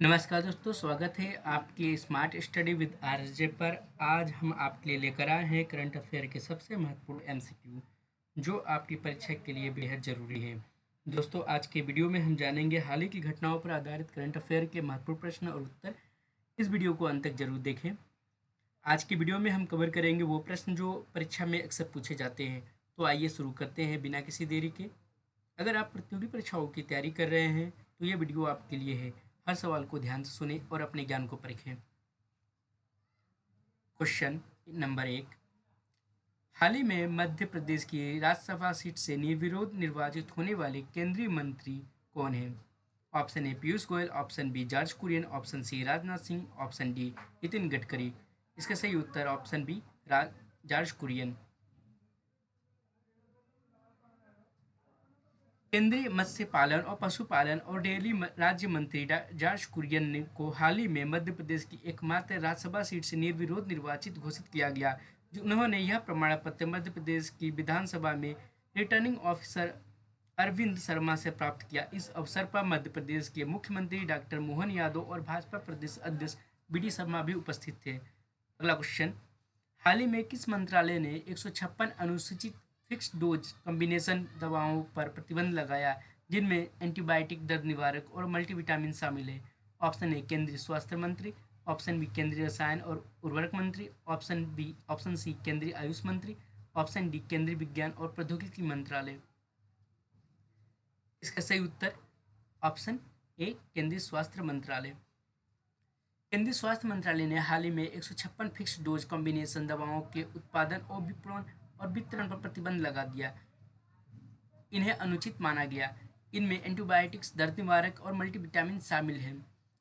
नमस्कार दोस्तों, स्वागत है आपके स्मार्ट स्टडी विद आरजे पर। आज हम आपके लिए लेकर आए हैं करंट अफेयर के सबसे महत्वपूर्ण एमसीक्यू जो आपकी परीक्षा के लिए बेहद ज़रूरी है। दोस्तों, आज के वीडियो में हम जानेंगे हाल ही की घटनाओं पर आधारित करंट अफेयर के महत्वपूर्ण प्रश्न और उत्तर। इस वीडियो को अंत तक जरूर देखें। आज की वीडियो में हम कवर करेंगे वो प्रश्न जो परीक्षा में अक्सर पूछे जाते हैं। तो आइए शुरू करते हैं बिना किसी देरी के। अगर आप प्रतियोगी परीक्षाओं की तैयारी कर रहे हैं तो ये वीडियो आपके लिए है। हर सवाल को ध्यान से सुनें और अपने ज्ञान को परखें। Question number 1। हाल ही में मध्य प्रदेश की राज्यसभा सीट से निर्विरोध निर्वाचित होने वाले केंद्रीय मंत्री कौन हैं? Option A Piyush Goyal, option B George Kurian, option C Rajnath Singh, option D Nitin Gadkari. इसका सही उत्तर ऑप्शन बी जॉर्ज कुरियन। केंद्रीय मत्स्य पालन और पशुपालन और डेयरी राज्य मंत्री जॉर्ज कुरियन ने को हाल ही में मध्य प्रदेश की एकमात्र राज्यसभा सीट से निर्विरोध निर्वाचित घोषित किया गया। उन्होंने यह प्रमाण पत्र मध्य प्रदेश की विधानसभा में रिटर्निंग ऑफिसर अरविंद शर्मा से प्राप्त किया। इस अवसर पर मध्य प्रदेश के मुख्यमंत्री डॉक्टर मोहन यादव और भाजपा प्रदेश अध्यक्ष बी.डी. शर्मा भी उपस्थित थे। अगला क्वेश्चन। हाल ही में किस मंत्रालय ने 156 अनुसूचित फिक्स्ड डोज कॉम्बिनेशन दवाओं पर प्रतिबंध लगाया जिनमें एंटीबायोटिक, दर्द निवारक और मल्टीविटामिन शामिल है? ऑप्शन ए केंद्रीय स्वास्थ्य मंत्री, ऑप्शन बी केंद्रीय रसायन और उर्वरक मंत्री, ऑप्शन सी केंद्रीय आयुष मंत्री, ऑप्शन डी केंद्रीय विज्ञान और प्रौद्योगिकी मंत्रालय। इसका सही उत्तर ऑप्शन ए केंद्रीय स्वास्थ्य मंत्रालय। केंद्रीय स्वास्थ्य मंत्रालय ने हाल ही में 156 फिक्स्ड डोज कॉम्बिनेशन दवाओं के उत्पादन और वितरण पर प्रतिबंध लगा दिया। इन्हें अनुचित माना गया। इनमें एंटीबायोटिक्स, दर्द निवारक और मल्टीविटामिन शामिल हैं।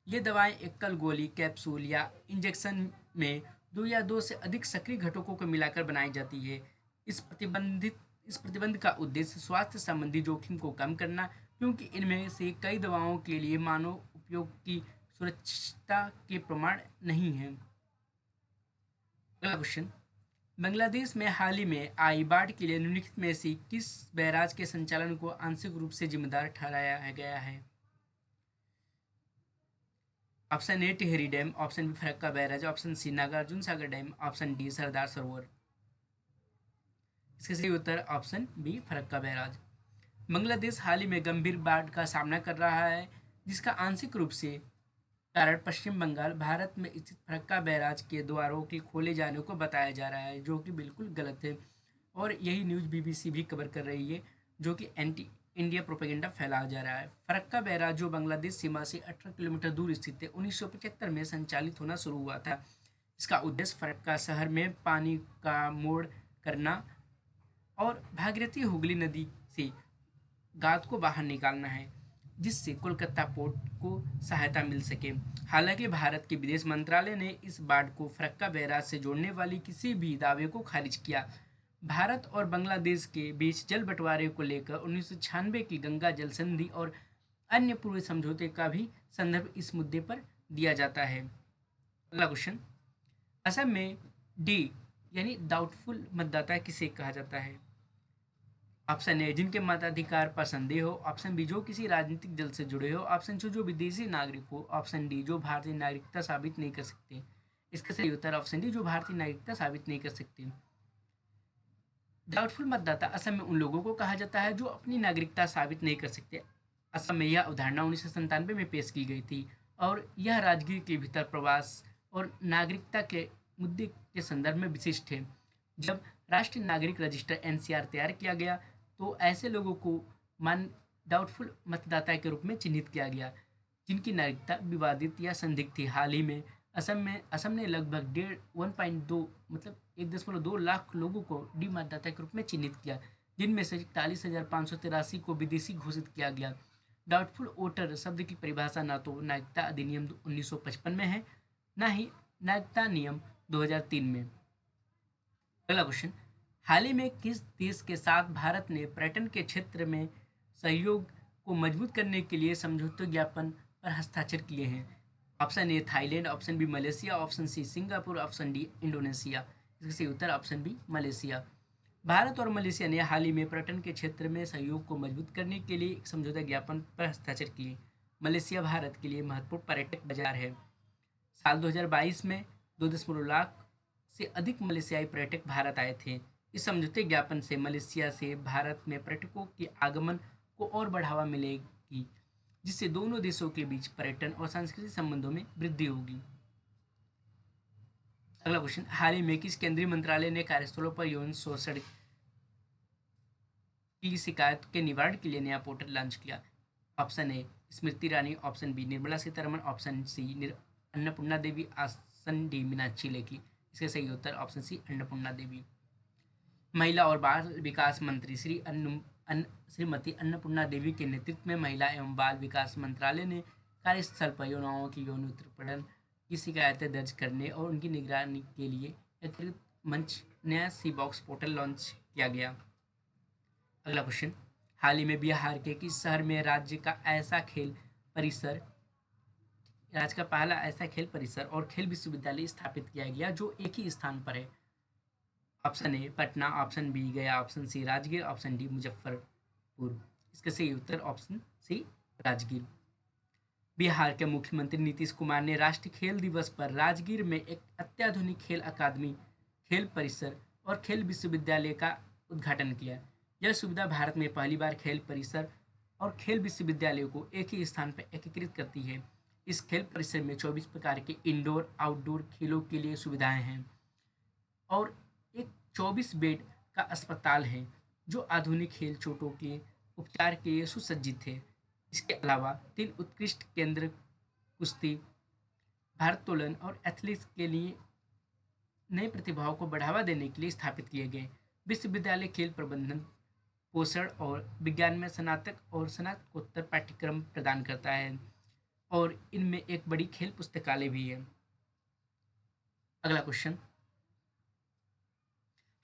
ये दवाएं एकल गोली, कैप्सूल या इंजेक्शन में दो या दो से अधिक सक्रिय घटकों को मिलाकर बनाई जाती है। इस प्रतिबंध का उद्देश्य स्वास्थ्य संबंधी जोखिम को कम करना, क्योंकि इनमें से कई दवाओं के लिए मानव उपयोग की सुरक्षितता के प्रमाण नहीं हैं। अगला क्वेश्चन। बांग्लादेश में हाल ही में आई बाढ़ के लिए निम्नलिखित में से किस बैराज के संचालन को आंशिक रूप से जिम्मेदार ठहराया गया है? Option A Tehri dam, option B Farakka barrage, option C Nagarjuna Sagar dam, option D Sardar Sarovar. इसका सही उत्तर option B Farakka barrage. Bangladesh हाल ही में गंभीर बाढ़ का सामना कर रहा है, जिसका आंशिक रूप से कारण पश्चिम बंगाल, भारत में स्थित फरक्का बैराज के द्वारों के खोले जाने को बताया जा रहा है, जो कि बिल्कुल गलत है। और यही न्यूज़ बीबीसी भी कवर कर रही है, जो कि एंटी इंडिया प्रोपेगेंडा फैलाया जा रहा है। फरक्का बैराज जो बांग्लादेश सीमा से 18 किलोमीटर दूर स्थित है, 1975 में संचालित होना शुरू हुआ था। इसका उद्देश्य फरक्का शहर में पानी का मोड़ करना और भागीरथी हुगली नदी से गाद को बाहर निकालना है, जिससे कोलकाता पोर्ट को सहायता मिल सके। हालांकि भारत के विदेश मंत्रालय ने इस बाढ़ को फरक्का बैराज से जोड़ने वाली किसी भी दावे को खारिज किया। भारत और बांग्लादेश के बीच जल बंटवारे को लेकर 1996 की गंगा जल संधि और अन्य पूर्व समझौते का भी संदर्भ इस मुद्दे पर दिया जाता है। अगला क्वेश्चन। असम में डी यानी डाउटफुल मतदाता किसे कहा जाता है? ऑप्शन ए जिनके मताधिकार पर संदेह हो, ऑप्शन बी जो किसी राजनीतिक दल से जुड़े हो, ऑप्शन सी जो विदेशी नागरिक हो, ऑप्शन डी जो भारतीय नागरिकता साबित नहीं कर सकते। इसका सही उत्तर ऑप्शन डी जो भारतीय नागरिकता साबित नहीं कर सकते। डाउटफुल मतदाता असम में उन लोगों को कहा जाता है जो अपनी नागरिकता साबित नहीं कर सकते। असम में यह अवधारणा 1997 में पेश की गई थी और यह राजगीर के भीतर प्रवास और नागरिकता के मुद्दे के संदर्भ में विशिष्ट है। जब राष्ट्रीय नागरिक रजिस्टर एनसीआर तैयार किया गया तो ऐसे लोगों को डाउटफुल मतदाता के रूप में चिन्हित किया गया, जिनकी नागरिकता विवादित या संदिग्ध थी। हाल ही में असम ने लगभग 1.2 मतलब 1.2 लाख लोगों को डी मतदाता के रूप में चिन्हित किया, जिनमें से 41,583 को विदेशी घोषित किया गया। डाउटफुल वोटर शब्द की परिभाषा न तो नागरिकता अधिनियम 1955 में है, न ही नागरिकता नियम 2003 में। अगला क्वेश्चन। हाल ही में किस देश के साथ भारत ने पर्यटन के क्षेत्र में सहयोग को मजबूत करने के लिए समझौता ज्ञापन पर हस्ताक्षर किए हैं? Option A Thailand, option B Malaysia, option C Singapore, option D Indonesia. इसका सही उत्तर ऑप्शन बी मलेशिया। भारत और मलेशिया ने हाल ही में पर्यटन के क्षेत्र में सहयोग को मजबूत करने के लिए एक समझौता ज्ञापन पर हस्ताक्षर किए। मलेशिया भारत के लिए महत्वपूर्ण पर्यटक बाजार है। साल 2022 में 2 लाख से अधिक मलेशियाई पर्यटक भारत आए थे। इस समझौते ज्ञापन से मलेशिया से भारत में पर्यटकों के आगमन को और बढ़ावा मिलेगी, जिससे दोनों देशों के बीच पर्यटन और सांस्कृतिक संबंधों में वृद्धि होगी। अगला क्वेश्चन, हाल ही में किस केंद्रीय मंत्रालय ने कार्यस्थलों पर यौन शोषण की शिकायत के निवारण के लिए नया पोर्टल लॉन्च किया? Option A Smriti Irani, option B Nirmala Sitharaman, option C Annapurna Devi, option D Meenakshi Lekhi. इसका सही उत्तर ऑप्शन सी अन्नपूर्णा देवी। महिला और बाल विकास मंत्री श्रीमती अन्नपूर्णा देवी के नेतृत्व में महिला एवं बाल विकास मंत्रालय ने कार्यस्थल पर यौनाओं की यौन उत्पीड़न की शिकायतें दर्ज करने और उनकी निगरानी के लिए एकीकृत मंच नया सी बॉक्स पोर्टल लॉन्च किया गया। अगला क्वेश्चन, हाल ही में बिहार के किस शहर में राज्य का पहला ऐसा खेल परिसर और खेल विश्वविद्यालय स्थापित किया गया जो एक ही स्थान पर है? Option A Patna, option B Gaya, option C Rajgir, option D Muzaffarpur. इसका सही उत्तर ऑप्शन सी राजगीर। बिहार के मुख्यमंत्री नीतीश कुमार ने राष्ट्रीय खेल दिवस पर राजगीर में एक अत्याधुनिक खेल अकादमी, खेल परिसर और खेल विश्वविद्यालय का उद्घाटन किया। यह सुविधा भारत में पहली बार खेल परिसर और खेल विश्वविद्यालयों को एक ही स्थान पर एकीकृत करती है। इस खेल परिसर में 24 प्रकार के इंडोर आउटडोर खेलों के लिए सुविधाएं हैं और एक 24 बेड का अस्पताल है जो आधुनिक खेल चोटों के उपचार के लिए सुसज्जित है। इसके अलावा 3 उत्कृष्ट केंद्र कुश्ती, भारोत्तोलन और एथलेटिक्स के लिए नई प्रतिभाओं को बढ़ावा देने के लिए स्थापित किए गए। विश्वविद्यालय खेल प्रबंधन, पोषण और विज्ञान में स्नातक और स्नातकोत्तर पाठ्यक्रम प्रदान करता है और इनमें एक बड़ी खेल पुस्तकालय भी है। अगला क्वेश्चन,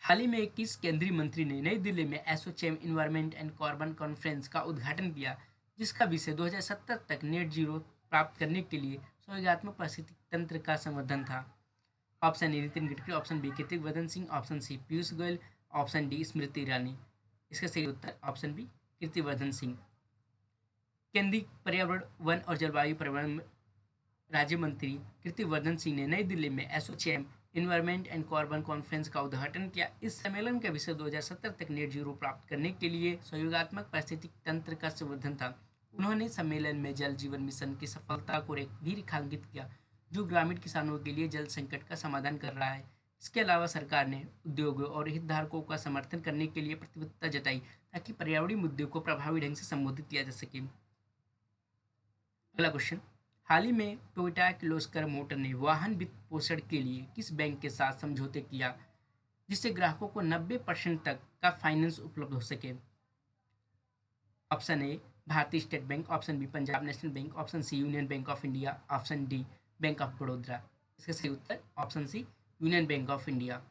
हाल ही में किस केंद्रीय मंत्री ने नई दिल्ली में ASSOCHAM environment and carbon conference का उद्घाटन किया, जिसका विषय 2070 तक नेट जीरो प्राप्त करने के लिए सहयोगात्मक पारिस्थितिक तंत्र का संवर्धन था? Option A Nitin Gadkari, option B Kirtivardhan Singh, option C Piyush Goyal, option D Smriti Irani. इसका सही उत्तर ऑप्शन बी कीर्तिवर्धन सिंह। केंद्रीय पर्यावरण, वन और जलवायु परिवर्तन राज्य मंत्री कीर्तिवर्धन सिंह ने नई दिल्ली में ASSOCHAM environment and carbon conference का उद्घाटन किया। इस सम्मेलन का विषय 2070 तक नेट जीरो प्राप्त करने के लिए सहयोगात्मक पारिस्थितिक तंत्र का संवर्धन था। उन्होंने सम्मेलन में जल जीवन मिशन की सफलता को भी रेखांकित किया, जो ग्रामीण किसानों के लिए जल संकट का समाधान कर रहा है। इसके अलावा सरकार ने उद्योगों और हितधारकों का समर्थन करने के लिए प्रतिबद्धता जताई ताकि पर्यावरणीय मुद्दों को प्रभावी ढंग से संबोधित किया जा सके। अगला क्वेश्चन, हाल ही में टोयोटा किर्लोस्कर मोटर ने वाहन वित्त पोषण के लिए किस बैंक के साथ समझौते किया, जिससे ग्राहकों को 90% तक का फाइनेंस उपलब्ध हो सके? Option A Bharatiya State Bank, option B Punjab National Bank, option C Union Bank of India, option D Bank of Baroda. इसका सही उत्तर option C Union Bank of India.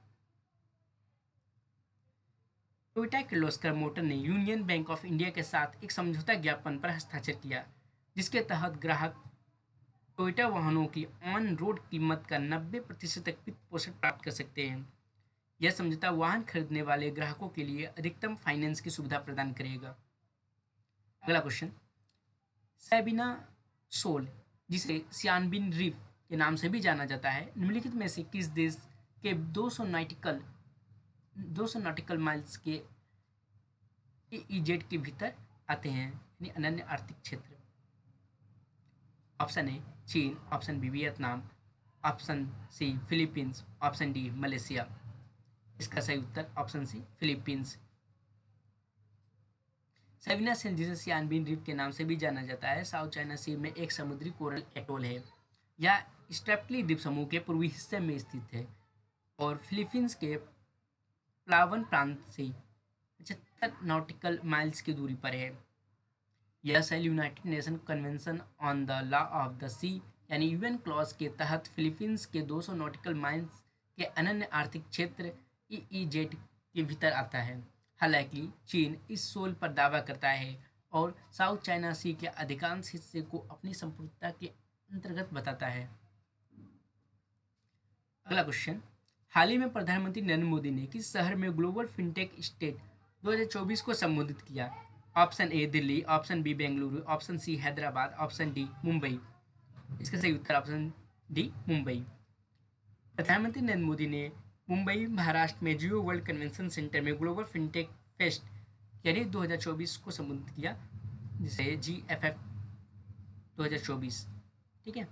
Toyota Kirloskar Motor ने यूनियन बैंक ऑफ इंडिया के साथ एक समझौता ज्ञापन पर हस्ताक्षर किया, जिसके तहत ग्राहक टोयोटा वाहनों की ऑन रोड कीमत का 90% तक वित्त पोषण प्राप्त कर सकते हैं। यह समझौता वाहन खरीदने वाले ग्राहकों के लिए अधिकतम फाइनेंस की सुविधा प्रदान करेगा। अगला क्वेश्चन, सैबिना सोल, जिसे सियानबिन रीफ के नाम से भी जाना जाता है, निम्नलिखित में से किस देश के 200 नॉटिकल माइल्स के EEZ के भीतर आते हैं, यानी अनन्य आर्थिक क्षेत्र? Option A China, option B Vietnam, option C Philippines, option D Malaysia. इसका सही उत्तर ऑप्शन सी फिलीपींस। सैबिना सेल, जिसे सियानबिन द्वीप के नाम से भी जाना जाता है, साउथ चाइना सी में एक समुद्री कोरल एटोल है। यह स्ट्रेप्ली द्वीप समूह के पूर्वी हिस्से में स्थित है और फिलीपींस के प्लावन प्रांत से 75 नॉटिकल माइल्स की दूरी पर है। यह सेल United Nation Convention on the Law of the Sea यानी यूएन क्लॉज के तहत फिलीपींस के 200 नॉटिकल माइल्स के अनन्य आर्थिक क्षेत्र EEZ के भीतर आता है। हालांकि चीन इस सोल पर दावा करता है और साउथ चाइना सी के अधिकांश हिस्से को अपनी संप्रभुता के अंतर्गत बताता है। अगला क्वेश्चन, हाल ही में प्रधानमंत्री नरेंद्र मोदी ने किस शहर में ग्लोबल फिनटेक स्टेट 2024 को संबोधित किया, option A Delhi, option B Bengaluru, option C Hyderabad, option D Mumbai. इसका सही उत्तर ऑप्शन डी मुंबई। प्रधानमंत्री नरेंद्र मोदी ने मुंबई महाराष्ट्र में जियो वर्ल्ड कन्वेंशन सेंटर में ग्लोबल फिनटेक फेस्ट यानी 2024 को संबोधित किया, जिसे GFF 2024, ठीक है।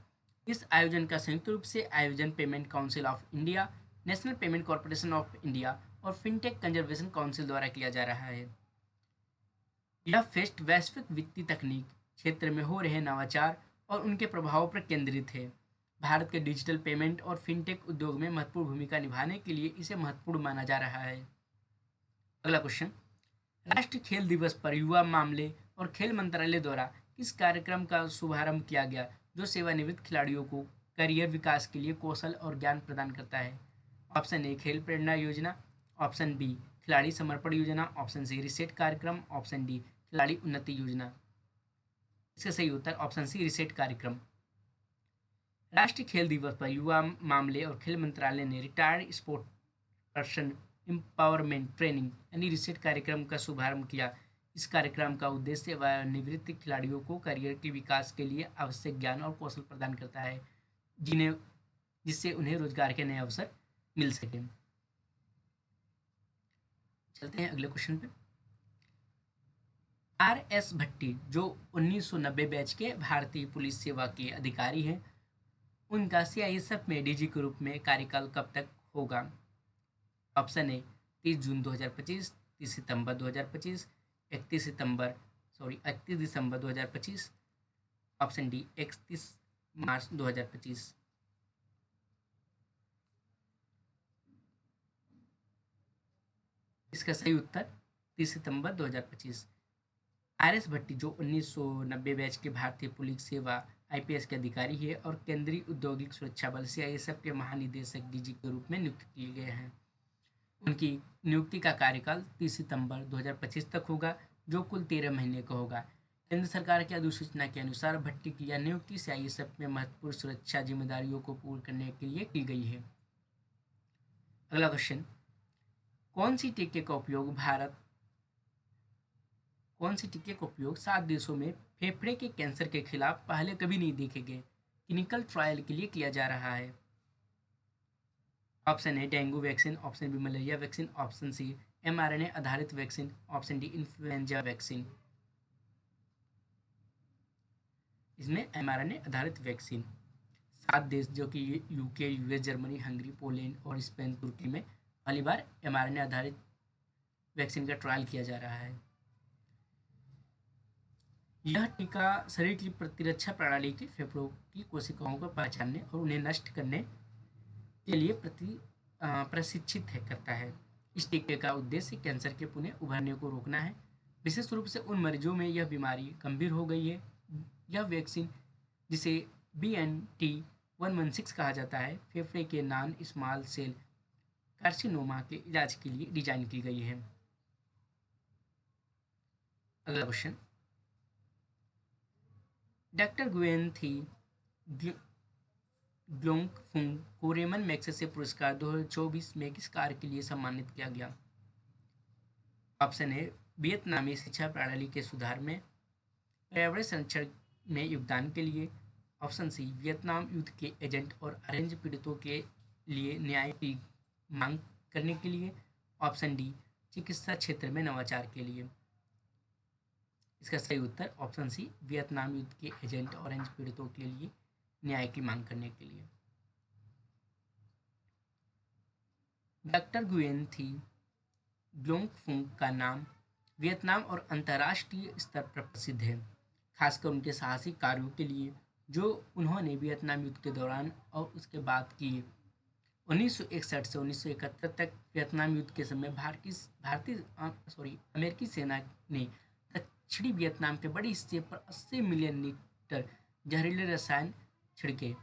इस आयोजन का संयुक्त रूप से आयोजन payment council of India, national payment corporation of India और फिनटेक कंजर्वेशन काउंसिल द्वारा किया जा रहा है। यह फेस्ट वैश्विक वित्तीय तकनीक क्षेत्र में हो रहे नवाचार और उनके प्रभावों पर केंद्रित है। भारत के डिजिटल पेमेंट और फिनटेक उद्योग में महत्वपूर्ण भूमिका निभाने के लिए इसे महत्वपूर्ण माना जा रहा है। अगला क्वेश्चन, राष्ट्रीय खेल दिवस पर युवा मामले और खेल मंत्रालय द्वारा किस कार्यक्रम का शुभारंभ किया गया जो सेवानिवृत्त खिलाड़ियों को करियर विकास के लिए कौशल और ज्ञान प्रदान करता है? ऑप्शन ए खेल प्रेरणा योजना, ऑप्शन बी खिलाड़ी समर्पण योजना, ऑप्शन सी रिसेट कार्यक्रम, ऑप्शन डी खिलाड़ी उन्नति योजना। इसका सही उत्तर ऑप्शन सी रिसेट कार्यक्रम। राष्ट्रीय खेल दिवस पर युवा मामले और खेल मंत्रालय ने retired sport person empowerment training यानी रिसेट कार्यक्रम का शुभारंभ किया। इस कार्यक्रम का उद्देश्य सेवानिवृत्त खिलाड़ियों को करियर के विकास के लिए आवश्यक ज्ञान और कौशल प्रदान करता है, जिससे उन्हें रोजगार के नए अवसर मिल सके। चलते हैं अगले क्वेश्चन पे। RS भट्टी जो 1990 बैच के भारतीय पुलिस सेवा के अधिकारी हैं, उनका CISF में DG के रूप में कार्यकाल कब तक होगा? Option A 30 June 2025, 30 September 2025, 31 December 2025, option D 31 मार्च 2025। इसका सही उत्तर 30 सितंबर 2025। RS भट्टी जो 1990 बैच के भारतीय पुलिस सेवा IPS के अधिकारी है और केंद्रीय औद्योगिक सुरक्षा बल CISF के महानिदेशक DG के रूप में नियुक्त किए गए हैं। उनकी नियुक्ति का कार्यकाल 30 सितंबर 2025 तक होगा, जो कुल 13 महीने का होगा। केंद्र सरकार की अधिसूचना के अनुसार भट्टी की यह नियुक्ति CISF में महत्वपूर्ण सुरक्षा जिम्मेदारियों को पूर्ण करने के लिए की गई है। अगला क्वेश्चन, कौन सी टीके का उपयोग 7 देशों में फेफड़े के कैंसर के खिलाफ पहले कभी नहीं देखे गए क्लिनिकल ट्रायल के लिए किया जा रहा है? Option A dengue vaccine, option B malaria vaccine, option C mRNA आधारित vaccine, option D influenza vaccine. इसमें mRNA आधारित वैक्सीन 7 देश जो कि UK, US, Germany, Hungary, Poland और स्पेन, तुर्की में पहली बार mRNA आधारित वैक्सीन का ट्रायल किया जा रहा है। यह टीका शरीर की प्रतिरक्षा प्रणाली के फेफड़ों की कोशिकाओं को पहचानने और उन्हें नष्ट करने के लिए प्रशिक्षित करता है। इस टीके का उद्देश्य कैंसर के पुनः उभरने को रोकना है, विशेष रूप से उन मरीजों में यह बीमारी गंभीर हो गई है। यह वैक्सीन, जिसे BNT116 कहा जाता है, फेफड़े के नॉन स्मॉल सेल कार्सिनोमा के इलाज के लिए डिजाइन की गई है। अगला क्वेश्चन, डॉक्टर गुएन थी ग्लोंगफुंग को रेमन मैग्सेसे पुरस्कार 2024 में किस कार्य के लिए सम्मानित किया गया? ऑप्शन ए वियतनामी शिक्षा प्रणाली के सुधार में, पर्यावरण संरक्षण में योगदान के लिए, ऑप्शन सी वियतनाम युद्ध के एजेंट और अरेंज पीड़ितों के लिए न्याय की मांग करने के लिए, ऑप्शन डी चिकित्सा क्षेत्र में नवाचार के लिए। इसका सही उत्तर ऑप्शन सी वियतनाम युद्ध के एजेंट और अरेंज पीड़ितों के लिए न्याय की मांग करने के लिए। डॉक्टर गुएन थी ग्लोंगफुंग का नाम वियतनाम और अंतर्राष्ट्रीय स्तर पर प्रसिद्ध है, खासकर उनके साहसिक कार्यों के लिए जो उन्होंने वियतनाम युद्ध के दौरान और उसके बाद किए। 1961 से 1971 तक वियतनाम युद्ध के समय अमेरिकी सेना ने दक्षिणी वियतनाम के बड़े हिस्से पर 80 मिलियन लीटर जहरीले रसायन छिड़के,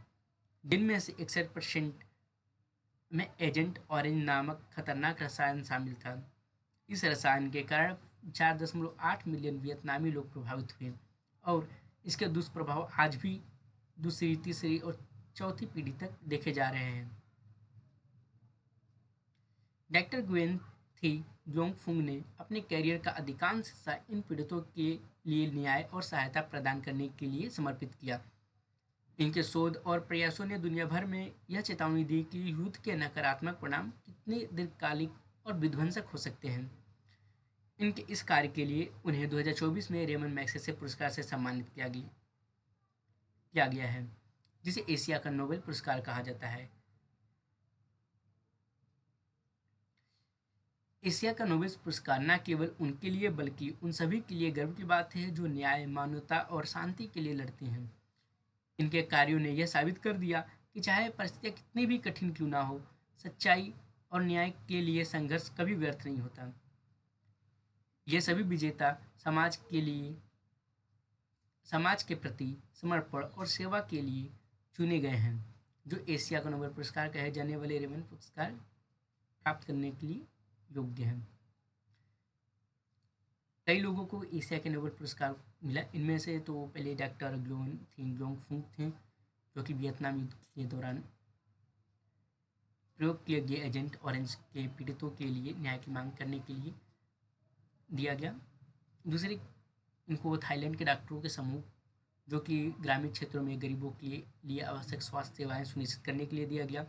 जिनमें से 61% में एजेंट ऑरेंज नामक खतरनाक रसायन शामिल था। इस रसायन के कारण 4.8 मिलियन वियतनामी लोग प्रभावित हुए और इसके दुष्प्रभाव आज भी दूसरी, तीसरी और चौथी पीढ़ी तक देखे जा रहे हैं। डॉक्टर गुएन थी जोंगफुंग ने अपने करियर का अधिकांश हिस्सा इन पीड़ितों के लिए न्याय और सहायता प्रदान करने के लिए समर्पित किया। इनके शोध और प्रयासों ने दुनिया भर में यह चेतावनी दी कि युद्ध के नकारात्मक परिणाम कितने दीर्घकालिक और विध्वंसक हो सकते हैं। इनके इस कार्य के लिए उन्हें 2024 में रेमन मैग्सेसे पुरस्कार से सम्मानित किया गया है, जिसे एशिया का नोबेल पुरस्कार कहा जाता है। एशिया का नोबेल पुरस्कार न केवल उनके लिए बल्कि उन सभी के लिए गर्व की बात है जो न्याय, मानवता और शांति के लिए लड़ते हैं। इनके कार्यों ने यह साबित कर दिया कि चाहे परिस्थितियाँ कितनी भी कठिन क्यों ना हो, सच्चाई और न्याय के लिए संघर्ष कभी व्यर्थ नहीं होता। ये सभी विजेता समाज के प्रति समर्पण और सेवा के लिए चुने गए हैं, जो एशिया का नोबेल पुरस्कार कहे जाने वाले रेमन पुरस्कार प्राप्त करने के लिए योग्य हैं। कई लोगों को एशिया के नोबेल पुरस्कार मिला। इनमें से तो पहले डॉक्टर ग्लोन थिंग जोंगफुंग थे, जो कि वियतनाम युद्ध के दौरान प्रयोग किए गए एजेंट ऑरेंज के पीड़ितों के लिए न्याय की मांग करने के लिए दिया गया। दूसरे, इनको थाईलैंड के डॉक्टरों के समूह, जो कि ग्रामीण क्षेत्रों में गरीबों के लिए आवश्यक स्वास्थ्य सेवाएं सुनिश्चित करने के लिए दिया गया।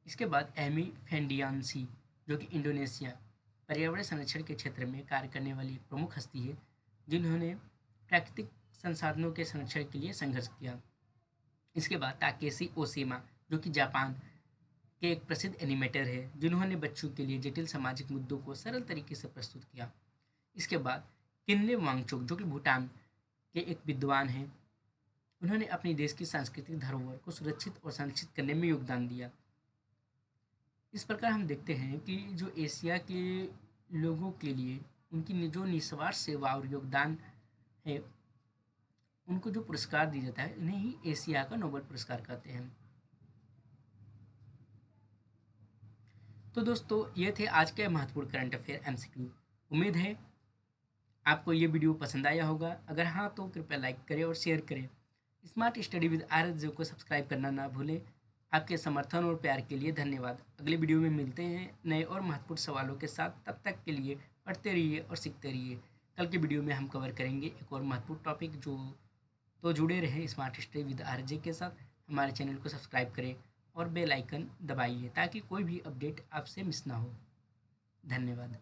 इसके बाद एमी फेंडियांसी, जो कि इंडोनेशिया पर्यावरण संरक्षण के क्षेत्र में कार्य करने वाली एक प्रमुख हस्ती है, जिन्होंने प्राकृतिक संसाधनों के संरक्षण के लिए संघर्ष किया। इसके बाद ताकेशी ओशीमा, जो कि जापान के एक प्रसिद्ध एनिमेटर है, जिन्होंने बच्चों के लिए जटिल सामाजिक मुद्दों को सरल तरीके से प्रस्तुत किया। इसके बाद किनले वांगचुक, जो कि भूटान के एक विद्वान हैं, उन्होंने अपने देश की सांस्कृतिक धरोहर को सुरक्षित और संरक्षित करने में योगदान दिया। इस प्रकार हम देखते हैं कि जो एशिया के लोगों के लिए उनकी जो निस्वार्थ सेवा और योगदान है, उनको जो पुरस्कार दिया जाता है, इन्हें ही एशिया का नोबेल पुरस्कार कहते हैं। तो दोस्तों, ये थे आज के महत्वपूर्ण करंट अफेयर एमसीक्यू। उम्मीद है आपको ये वीडियो पसंद आया होगा। अगर हाँ, तो कृपया लाइक करें और शेयर करें। स्मार्ट स्टडी विद आरएस को सब्सक्राइब करना ना भूलें। आपके समर्थन और प्यार के लिए धन्यवाद। अगले वीडियो में मिलते हैं नए और महत्वपूर्ण सवालों के साथ। तब तक के लिए पढ़ते रहिए और सीखते रहिए। कल के वीडियो में हम कवर करेंगे एक और महत्वपूर्ण टॉपिक। तो जुड़े रहें स्मार्ट स्टडी विद आरजे के साथ। हमारे चैनल को सब्सक्राइब करें और बेल आइकन दबाइए ताकि कोई भी अपडेट आपसे मिस ना हो। धन्यवाद।